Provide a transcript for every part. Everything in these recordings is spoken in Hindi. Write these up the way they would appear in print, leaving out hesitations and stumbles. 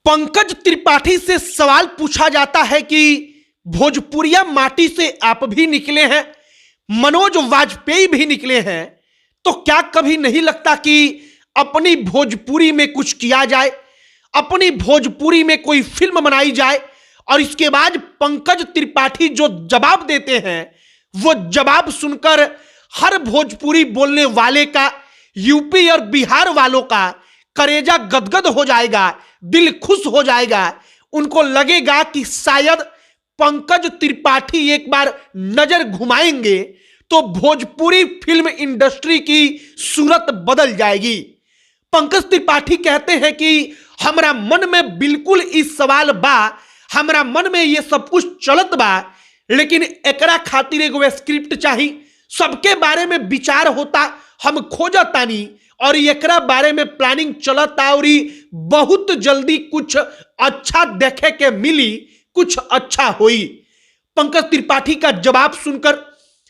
पंकज त्रिपाठी से सवाल पूछा जाता है कि भोजपुरिया माटी से आप भी निकले हैं, मनोज वाजपेयी भी निकले हैं, तो क्या कभी नहीं लगता कि अपनी भोजपुरी में कुछ किया जाए, अपनी भोजपुरी में कोई फिल्म बनाई जाए? और इसके बाद पंकज त्रिपाठी जो जवाब देते हैं, वो जवाब सुनकर हर भोजपुरी बोलने वाले का, यूपी और बिहार वालों का करेजा गदगद हो जाएगा, दिल खुश हो जाएगा। उनको लगेगा कि शायद पंकज त्रिपाठी एक बार नजर घुमाएंगे तो भोजपुरी फिल्म इंडस्ट्री की सूरत बदल जाएगी। पंकज त्रिपाठी कहते हैं कि हमरा मन में बिल्कुल इस सवाल बा, हमरा मन में ये सब कुछ चलत बा, लेकिन एकरा खातिर एगो स्क्रिप्ट चाहिए, सबके बारे में विचार होता, हम खोजतानी और एकरा बारे में प्लानिंग चलता और बहुत जल्दी कुछ अच्छा देखे के मिली, कुछ अच्छा हुई। पंकज त्रिपाठी का जवाब सुनकर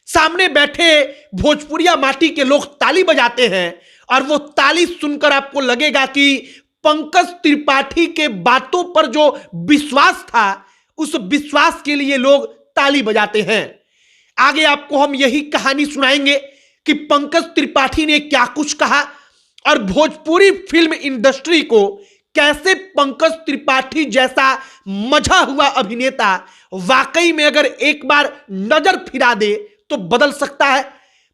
सामने बैठे भोजपुरिया माटी के लोग ताली बजाते हैं और वो ताली सुनकर आपको लगेगा कि पंकज त्रिपाठी के बातों पर जो विश्वास था, उस विश्वास के लिए लोग ताली बजाते हैं। आगे आपको हम यही कहानी सुनाएंगे कि पंकज त्रिपाठी ने क्या कुछ कहा और भोजपुरी फिल्म इंडस्ट्री को कैसे पंकज त्रिपाठी जैसा मजा हुआ अभिनेता वाकई में अगर एक बार नजर फिरा दे तो बदल सकता है।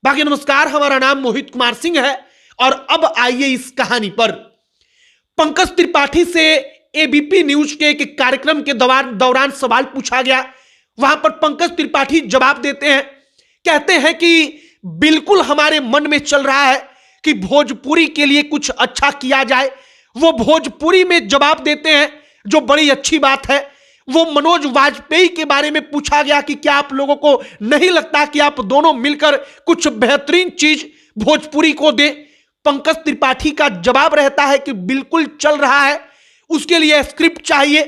बाकी नमस्कार, हमारा नाम मोहित कुमार सिंह है और अब आइए इस कहानी पर। पंकज त्रिपाठी से एबीपी न्यूज के एक कार्यक्रम के दौरान सवाल पूछा गया। वहां पर पंकज त्रिपाठी जवाब देते हैं, कहते हैं कि बिल्कुल हमारे मन में चल रहा है कि भोजपुरी के लिए कुछ अच्छा किया जाए। वो भोजपुरी में जवाब देते हैं, जो बड़ी अच्छी बात है। वो मनोज वाजपेयी के बारे में पूछा गया कि क्या आप लोगों को नहीं लगता कि आप दोनों मिलकर कुछ बेहतरीन चीज भोजपुरी को दें? पंकज त्रिपाठी का जवाब रहता है कि बिल्कुल चल रहा है, उसके लिए स्क्रिप्ट चाहिए,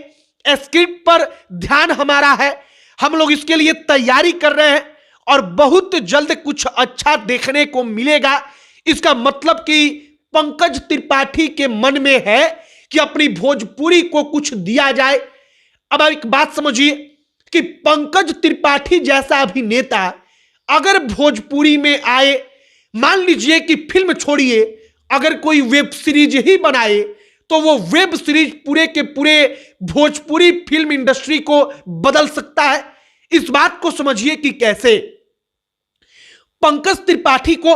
स्क्रिप्ट पर ध्यान हमारा है, हम लोग इसके लिए तैयारी कर रहे हैं और बहुत जल्द कुछ अच्छा देखने को मिलेगा। इसका मतलब कि पंकज त्रिपाठी के मन में है कि अपनी भोजपुरी को कुछ दिया जाए। अब एक बात समझिए कि पंकज त्रिपाठी जैसा अभिनेता अगर भोजपुरी में आए, मान लीजिए कि फिल्म छोड़िए, अगर कोई वेब सीरीज ही बनाए तो वो वेब सीरीज पूरे के पूरे भोजपुरी फिल्म इंडस्ट्री को बदल सकता है। इस बात को समझिए कि कैसे। पंकज त्रिपाठी को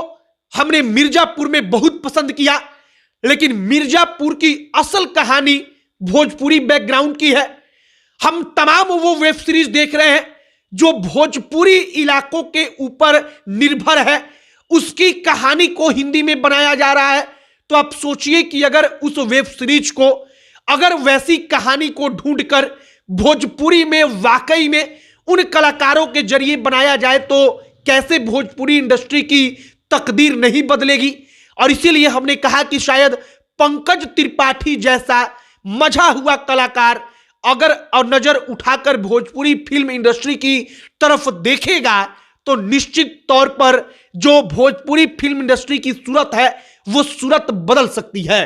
हमने मिर्जापुर में बहुत पसंद किया, लेकिन मिर्जापुर की असल कहानी भोजपुरी बैकग्राउंड की है। हम तमाम वो वेब सीरीज देख रहे हैं जो भोजपुरी इलाकों के ऊपर निर्भर है, उसकी कहानी को हिंदी में बनाया जा रहा है। तो आप सोचिए कि अगर उस वेब सीरीज को, अगर वैसी कहानी को ढूंढकर भोजपुरी में वाकई में उन कलाकारों के जरिए बनाया जाए तो कैसे भोजपुरी इंडस्ट्री की तकदीर नहीं बदलेगी। और इसीलिए हमने कहा कि शायद पंकज त्रिपाठी जैसा मजा हुआ कलाकार अगर नजर उठाकर भोजपुरी फिल्म इंडस्ट्री की तरफ देखेगा तो निश्चित तौर पर जो भोजपुरी फिल्म इंडस्ट्री की सूरत है वो सूरत बदल सकती है।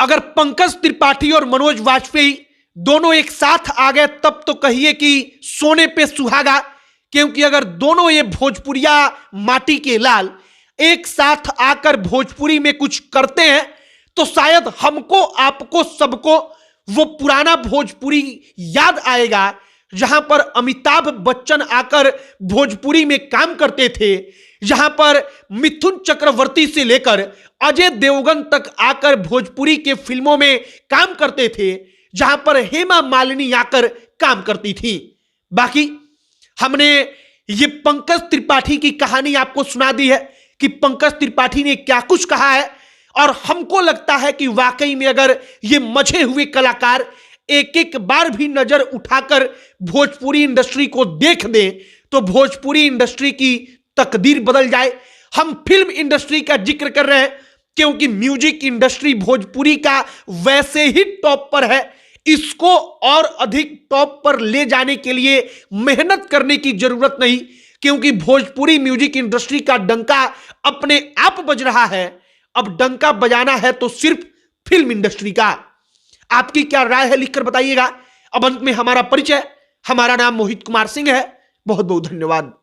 अगर पंकज त्रिपाठी और मनोज वाजपेयी दोनों एक साथ आ गए तब तो कहिए कि सोने पे सुहागा, क्योंकि अगर दोनों ये भोजपुरिया माटी के लाल एक साथ आकर भोजपुरी में कुछ करते हैं तो शायद हमको, आपको, सबको वो पुराना भोजपुरी याद आएगा जहां पर अमिताभ बच्चन आकर भोजपुरी में काम करते थे, जहां पर मिथुन चक्रवर्ती से लेकर अजय देवगन तक आकर भोजपुरी के फिल्मों में काम करते थे, जहां पर हेमा मालिनी आकर काम करती थी। बाकी हमने ये पंकज त्रिपाठी की कहानी आपको सुना दी है कि पंकज त्रिपाठी ने क्या कुछ कहा है, और हमको लगता है कि वाकई में अगर ये मजे हुए कलाकार एक एक बार भी नजर उठाकर भोजपुरी इंडस्ट्री को देख दें तो भोजपुरी इंडस्ट्री की तकदीर बदल जाए। हम फिल्म इंडस्ट्री का जिक्र कर रहे हैं क्योंकि म्यूजिक इंडस्ट्री भोजपुरी का वैसे ही टॉप पर है। इसको और अधिक टॉप पर ले जाने के लिए मेहनत करने की जरूरत नहीं, क्योंकि भोजपुरी म्यूजिक इंडस्ट्री का डंका अपने आप बज रहा है। अब डंका बजाना है तो सिर्फ फिल्म इंडस्ट्री का। आपकी क्या राय है लिखकर बताइएगा। अब अंत में हमारा परिचय, हमारा नाम मोहित कुमार सिंह है। बहुत बहुत धन्यवाद।